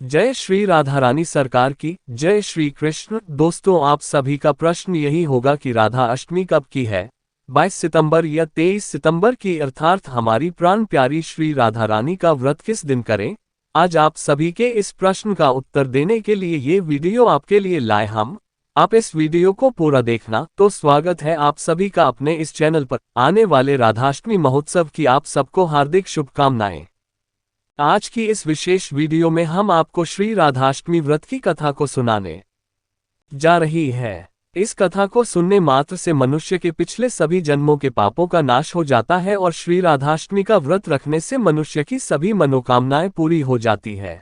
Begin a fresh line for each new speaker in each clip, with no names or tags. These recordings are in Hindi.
जय श्री राधा रानी सरकार की जय। श्री कृष्ण। दोस्तों, आप सभी का प्रश्न यही होगा कि राधा अष्टमी कब की है, 22 सितंबर या 23 सितंबर की, अर्थात हमारी प्राण प्यारी श्री राधा रानी का व्रत किस दिन करें। आज आप सभी के इस प्रश्न का उत्तर देने के लिए ये वीडियो आपके लिए लाए हम। आप इस वीडियो को पूरा देखना। तो स्वागत है आप सभी का अपने इस चैनल पर। आने वाले राधाष्टमी महोत्सव की आप सबको हार्दिक शुभकामनाएं। आज की इस विशेष वीडियो में हम आपको श्री राधाष्टमी व्रत की कथा को सुनाने जा रही है। इस कथा को सुनने मात्र से मनुष्य के पिछले सभी जन्मों के पापों का नाश हो जाता है और श्री राधाष्टमी का व्रत रखने से मनुष्य की सभी मनोकामनाएं पूरी हो जाती है।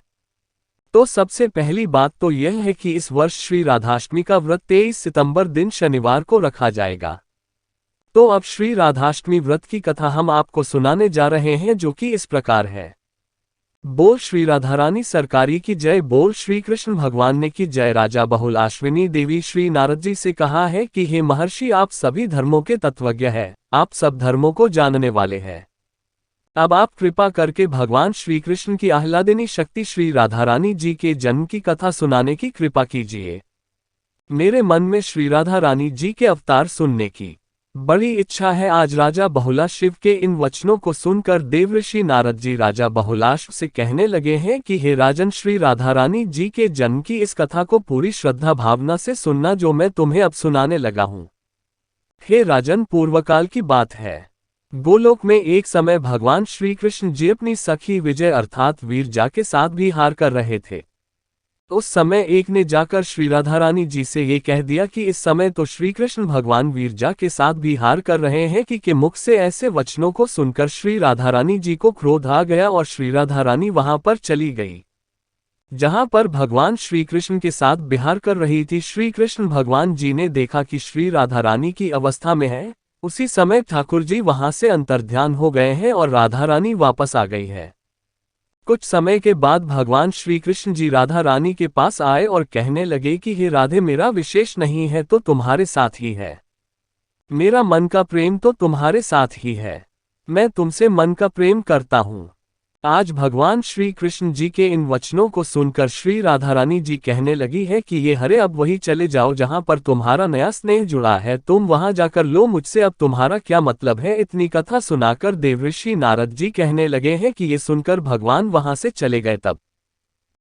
तो सबसे पहली बात तो यह है कि इस वर्ष श्री राधाष्टमी का व्रत 23 सितंबर दिन शनिवार को रखा जाएगा। तो अब श्री राधाष्टमी व्रत की कथा हम आपको सुनाने जा रहे हैं, जो कि इस प्रकार है। बोल श्री राधा रानी सरकारी की जय। बोल श्री कृष्ण भगवान ने की जय। राजा बहुलाश्विनी देवी श्री नारद जी से कहा है कि हे महर्षि, आप सभी धर्मों के तत्वज्ञ हैं, आप सब धर्मों को जानने वाले हैं। अब आप कृपा करके भगवान श्री कृष्ण की आह्लादिनी शक्ति श्री राधा रानी जी के जन्म की कथा सुनाने की कृपा कीजिए। मेरे मन में श्री राधा रानी जी के अवतार सुनने की बड़ी इच्छा है। आज राजा बहुला शिव के इन वचनों को सुनकर देवऋषि नारद जी राजा बहुलाश से कहने लगे हैं कि हे राजन, श्री राधा रानी जी के जन्म की इस कथा को पूरी श्रद्धा भावना से सुनना, जो मैं तुम्हें अब सुनाने लगा हूँ। हे राजन, पूर्वकाल की बात है। गोलोक में एक समय भगवान श्री कृष्ण जी अपनी सखी विजय अर्थात वीरजा के साथ विहार कर रहे थे। उस समय एक ने जाकर श्री राधा रानी जी से ये कह दिया कि इस समय तो श्री कृष्ण भगवान वीरजा के साथ विहार कर रहे हैं कि मुख से ऐसे वचनों को सुनकर श्री राधा रानी जी को क्रोध आ गया और श्री राधा रानी वहां पर चली गई जहां पर भगवान श्री कृष्ण के साथ विहार कर रही थी। श्री कृष्ण भगवान जी ने देखा कि श्री राधा रानी की अवस्था में है। उसी समय ठाकुर जी वहां से अंतर्ध्यान हो गए हैं और राधा रानी वापस आ गई है। कुछ समय के बाद भगवान श्री कृष्ण जी राधा रानी के पास आए और कहने लगे कि हे राधे, मेरा विशेष नहीं है तो तुम्हारे साथ ही है। मेरा मन का प्रेम तो तुम्हारे साथ ही है। मैं तुमसे मन का प्रेम करता हूँ। आज भगवान श्री कृष्ण जी के इन वचनों को सुनकर श्री राधा रानी जी कहने लगी है कि ये हरे, अब वही चले जाओ जहां पर तुम्हारा नया स्नेह जुड़ा है। तुम वहां जाकर लो मुझसे, अब तुम्हारा क्या मतलब है। इतनी कथा सुनाकर देवऋषि नारद जी कहने लगे हैं कि ये सुनकर भगवान वहां से चले गए। तब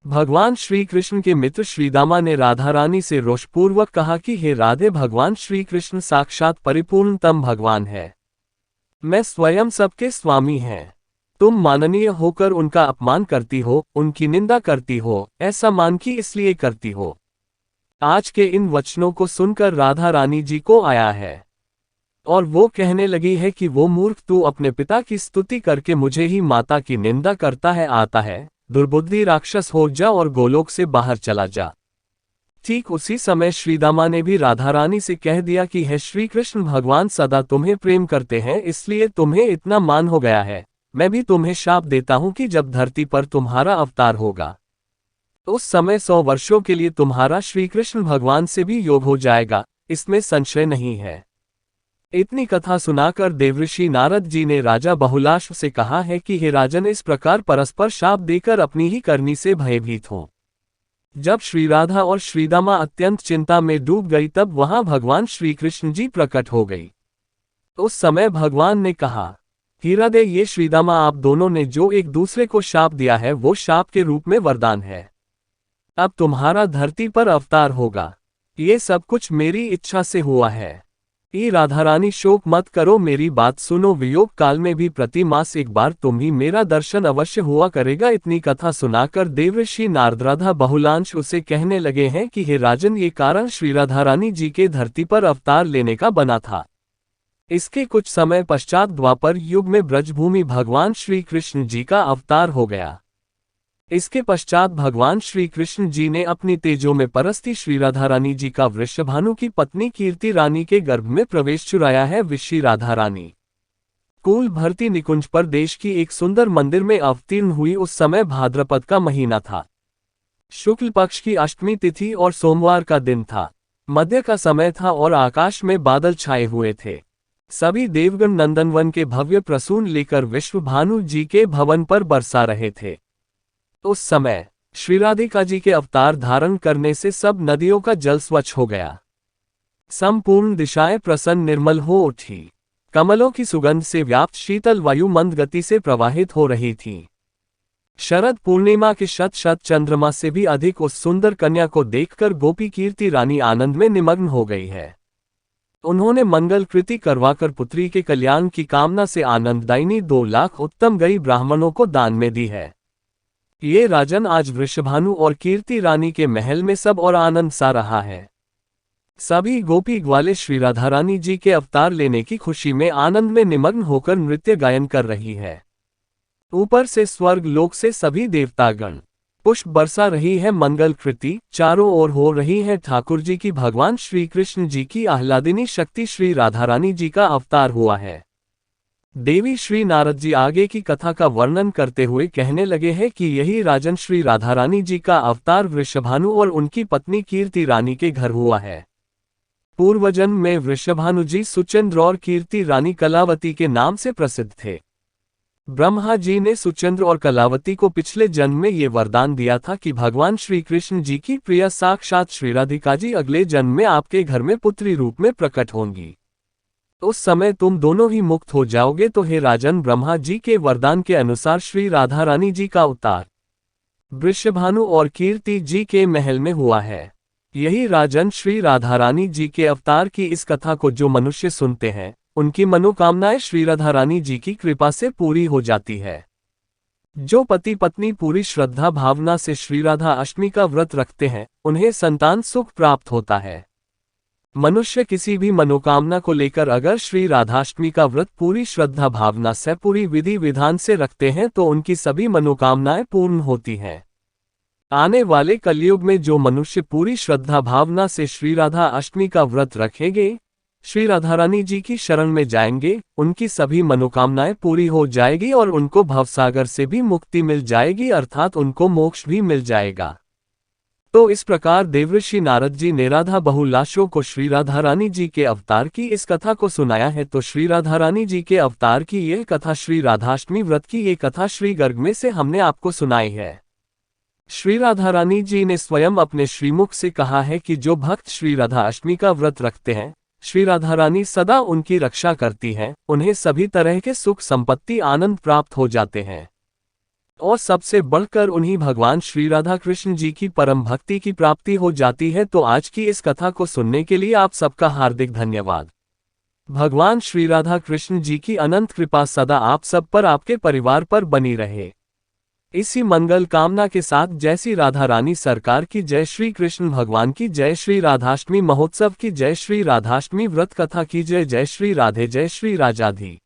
भगवान श्री कृष्ण के मित्र श्रीदामा ने राधा रानी से रोषपूर्वक कहा कि हे राधे, भगवान श्री कृष्ण साक्षात परिपूर्णतम भगवान है। मैं स्वयं सबके स्वामी हैं। तुम माननीय होकर उनका अपमान करती हो, उनकी निंदा करती हो, ऐसा मान की इसलिए करती हो। आज के इन वचनों को सुनकर राधा रानी जी को आया है और वो कहने लगी है कि वो मूर्ख, तू अपने पिता की स्तुति करके मुझे ही माता की निंदा करता है। आता है दुर्बुद्धि, राक्षस हो जा और गोलोक से बाहर चला जा। ठीक उसी समय श्रीदामा ने भी राधा रानी से कह दिया कि हे श्री कृष्ण भगवान सदा तुम्हें प्रेम करते हैं, इसलिए तुम्हें इतना मान हो गया है। मैं भी तुम्हें शाप देता हूं कि जब धरती पर तुम्हारा अवतार होगा उस समय 100 वर्षों के लिए तुम्हारा श्री कृष्ण भगवान से भी योग हो जाएगा, इसमें संशय नहीं है। इतनी कथा सुनाकर देवऋषि नारद जी ने राजा बहुलाश से कहा है कि हे राजन, इस प्रकार परस्पर शाप देकर अपनी ही करनी से भयभीत हो। जब श्री राधा और श्रीदामा अत्यंत चिंता में डूब गई, तब वहां भगवान श्री कृष्ण जी प्रकट हो गई। उस समय भगवान ने कहा, हीरादे, ये श्रीदामा, आप दोनों ने जो एक दूसरे को शाप दिया है वो शाप के रूप में वरदान है। अब तुम्हारा धरती पर अवतार होगा। ये सब कुछ मेरी इच्छा से हुआ है। ये राधा रानी, शोक मत करो, मेरी बात सुनो। वियोग काल में भी प्रति मास एक बार तुम ही मेरा दर्शन अवश्य हुआ करेगा। इतनी कथा सुनाकर देवऋषि नारद राधा बहुलांश उसे कहने लगे हैं कि हे राजन, ये कारण श्री राधा रानी जी के धरती पर अवतार लेने का बना था। इसके कुछ समय पश्चात द्वापर युग में ब्रजभूमि भगवान श्री कृष्ण जी का अवतार हो गया। इसके पश्चात भगवान श्री कृष्ण जी ने अपनी तेजो में परस्ती श्री राधा रानी जी का वृषभानु की पत्नी कीर्ति रानी के गर्भ में प्रवेश चुराया है। विश्री राधा रानी कुल भरती निकुंज पर देश की एक सुंदर मंदिर में अवतीर्ण हुई। उस समय भाद्रपद का महीना था। शुक्ल पक्ष की अष्टमी तिथि और सोमवार का दिन था। मध्य का समय था और आकाश में बादल छाए हुए थे। सभी देवगण नंदनवन के भव्य प्रसून लेकर विश्वभानु जी के भवन पर बरसा रहे थे। उस समय श्री राधिका जी के अवतार धारण करने से सब नदियों का जल स्वच्छ हो गया। संपूर्ण दिशाएं प्रसन्न निर्मल हो उठी। कमलों की सुगंध से व्याप्त शीतल वायु मंद गति से प्रवाहित हो रही थी। शरद पूर्णिमा के शत शत चंद्रमा से भी अधिक उस सुंदर कन्या को देखकर गोपी कीर्ति रानी आनंद में निमग्न हो गई है। उन्होंने मंगल कृति करवाकर पुत्री के कल्याण की कामना से आनंददायिनी 2 लाख उत्तम गई ब्राह्मणों को दान में दी है। ये राजन आज वृषभानु और कीर्ति रानी के महल में सब और आनंद सा रहा है। सभी गोपी ग्वाले श्री राधा रानी जी के अवतार लेने की खुशी में आनंद में निमग्न होकर नृत्य गायन कर रही है। ऊपर से स्वर्ग लोक से सभी देवतागण पुष्प बरसा रही है। मंगल कृति चारों ओर हो रही है। ठाकुर जी की भगवान श्री कृष्ण जी की आह्लादिनी शक्ति श्री राधा रानी जी का अवतार हुआ है। देवी श्री नारद जी आगे की कथा का वर्णन करते हुए कहने लगे हैं कि यही राजन श्री राधा रानी जी का अवतार वृषभानु और उनकी पत्नी कीर्ति रानी के घर हुआ है। पूर्वजन्म में वृषभानु जी सुचंद्र और कीर्ति रानी कलावती के नाम से प्रसिद्ध थे। ब्रह्मा जी ने सुचंद्र और कलावती को पिछले जन्म में ये वरदान दिया था कि भगवान श्री कृष्ण जी की प्रिया साक्षात श्री राधिका जी अगले जन्म में आपके घर में पुत्री रूप में प्रकट होंगी। उस समय तुम दोनों ही मुक्त हो जाओगे। तो हे राजन, ब्रह्मा जी के वरदान के अनुसार श्री राधा रानी जी का अवतार वृषभानु और कीर्ति जी के महल में हुआ है। यही राजन श्री राधा रानी जी के अवतार की इस कथा को जो मनुष्य सुनते हैं उनकी मनोकामनाएं श्री राधा रानी जी की कृपा से पूरी हो जाती है। जो पति पत्नी पूरी श्रद्धा भावना से श्री राधा अष्टमी का व्रत रखते हैं उन्हें संतान सुख प्राप्त होता है। मनुष्य किसी भी मनोकामना को लेकर अगर श्री राधाष्टमी का व्रत पूरी श्रद्धा भावना से पूरी विधि विधान से रखते हैं तो उनकी सभी मनोकामनाएं पूर्ण होती हैं। आने वाले कलयुग में जो मनुष्य पूरी श्रद्धा भावना से श्री राधा अष्टमी का व्रत रखेंगे, श्री राधा रानी जी की शरण में जाएंगे, उनकी सभी मनोकामनाएं पूरी हो जाएगी और उनको भवसागर से भी मुक्ति मिल जाएगी, अर्थात उनको मोक्ष भी मिल जाएगा। तो इस प्रकार देवऋषि नारद जी ने राधा बहुलाशों को श्री राधा रानी जी के अवतार की इस कथा को सुनाया है। तो श्री राधा रानी जी के अवतार की यह कथा, श्री राधाष्टमी व्रत की ये कथा श्री गर्ग में से हमने आपको सुनाई है। श्री राधा रानी जी ने स्वयं अपने श्रीमुख से कहा है कि जो भक्त श्री राधा अष्टमी का व्रत रखते हैं, श्री राधा रानी सदा उनकी रक्षा करती हैं, उन्हें सभी तरह के सुख संपत्ति आनंद प्राप्त हो जाते हैं और सबसे बढ़कर उन्हीं भगवान श्री राधा कृष्ण जी की परम भक्ति की प्राप्ति हो जाती है। तो आज की इस कथा को सुनने के लिए आप सबका हार्दिक धन्यवाद। भगवान श्री राधा कृष्ण जी की अनंत कृपा सदा आप सब पर, आपके परिवार पर बनी रहे। इसी मंगल कामना के साथ जय श्री राधा रानी सरकार की जय, श्री कृष्ण भगवान की जय, श्री राधाष्टमी महोत्सव की जय, श्री राधाष्टमी व्रत कथा की जय, जय श्री राधे, जय श्री राजाधी।